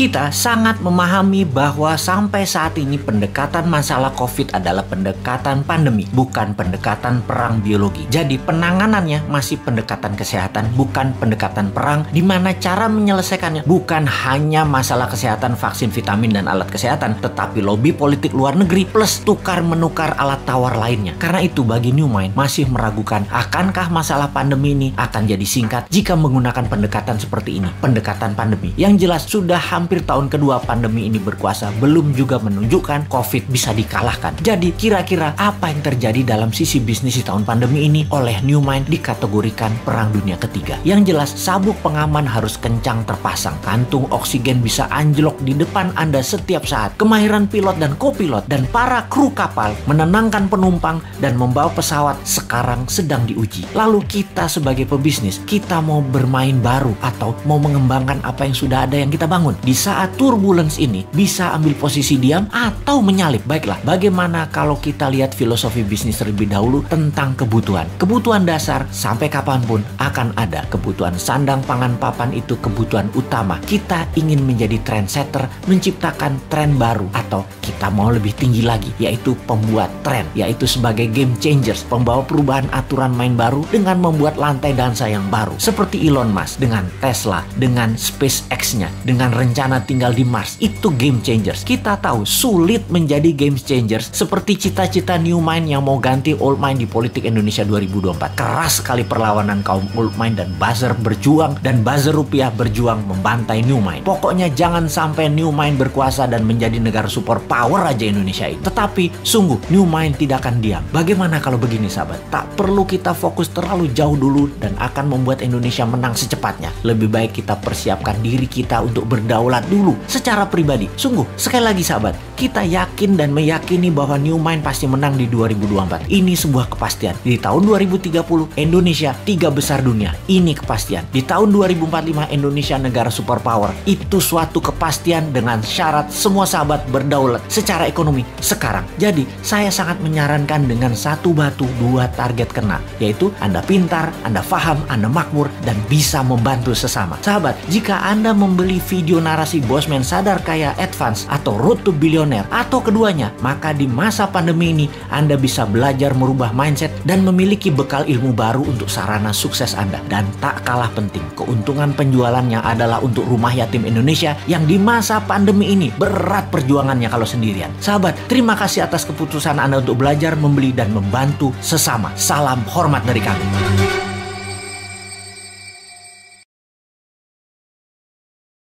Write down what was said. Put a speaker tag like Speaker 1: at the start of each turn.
Speaker 1: Kita sangat memahami bahwa sampai saat ini pendekatan masalah COVID adalah pendekatan pandemi, bukan pendekatan perang biologi. Jadi penanganannya masih pendekatan kesehatan, bukan pendekatan perang, di mana cara menyelesaikannya bukan hanya masalah kesehatan, vaksin, vitamin, dan alat kesehatan, tetapi lobby politik luar negeri plus tukar-menukar alat tawar lainnya. Karena itu bagi New Mind masih meragukan akankah masalah pandemi ini akan jadi singkat jika menggunakan pendekatan seperti ini, pendekatan pandemi. Yang jelas sudah hampir tahun kedua pandemi ini berkuasa, belum juga menunjukkan COVID bisa dikalahkan. Jadi kira-kira apa yang terjadi dalam sisi bisnis di tahun pandemi ini oleh New Mind dikategorikan perang dunia ketiga. Yang jelas sabuk pengaman harus kencang terpasang, kantung oksigen bisa anjlok di depan Anda setiap saat. Kemahiran pilot dan kopilot dan para kru kapal menenangkan penumpang dan membawa pesawat sekarang sedang diuji. Lalu kita sebagai pebisnis, kita mau bermain baru atau mau mengembangkan apa yang sudah ada yang kita bangun? Di saat turbulence ini bisa ambil posisi diam atau menyalip. Baiklah, bagaimana kalau kita lihat filosofi bisnis terlebih dahulu tentang kebutuhan. Kebutuhan dasar sampai kapanpun akan ada. Kebutuhan sandang, pangan, papan itu kebutuhan utama. Kita ingin menjadi trendsetter, menciptakan tren baru, atau kita mau lebih tinggi lagi, yaitu pembuat tren, yaitu sebagai game changers, pembawa perubahan aturan main baru dengan membuat lantai dansa yang baru. Seperti Elon Musk dengan Tesla, dengan SpaceX-nya, dengan rencana tinggal di Mars. Itu game changers. Kita tahu sulit menjadi game changers seperti cita-cita New Mind yang mau ganti Old Mind di politik Indonesia 2024. Keras sekali perlawanan kaum Old Mind dan buzzer berjuang, dan buzzer rupiah berjuang membantai New Mind. Pokoknya jangan sampai New Mind berkuasa dan menjadi negara super power aja Indonesia ini. Tetapi sungguh New Mind tidak akan diam. Bagaimana kalau begini sahabat? Tak perlu kita fokus terlalu jauh dulu dan akan membuat Indonesia menang secepatnya. Lebih baik kita persiapkan diri kita untuk berdaulat dulu secara pribadi. Sungguh, sekali lagi sahabat, kita yakin dan meyakini bahwa New Mind pasti menang di 2024. Ini sebuah kepastian. Di tahun 2030 Indonesia 3 besar dunia. Ini kepastian. Di tahun 2045 Indonesia negara superpower. Itu suatu kepastian dengan syarat semua sahabat berdaulat secara ekonomi sekarang. Jadi saya sangat menyarankan dengan satu batu dua target kena, yaitu Anda pintar, Anda paham, Anda makmur, dan bisa membantu sesama. Sahabat, jika Anda membeli video narasi Bosman Sadar Kaya Advance atau Road to Billionaire atau keduanya, maka di masa pandemi ini Anda bisa belajar merubah mindset dan memiliki bekal ilmu baru untuk sarana sukses Anda. Dan tak kalah penting, keuntungan penjualannya adalah untuk Rumah Yatim Indonesia yang di masa pandemi ini berat perjuangannya kalau sendirian. Sahabat, terima kasih atas keputusan Anda untuk belajar, membeli, dan membantu sesama. Salam hormat dari kami.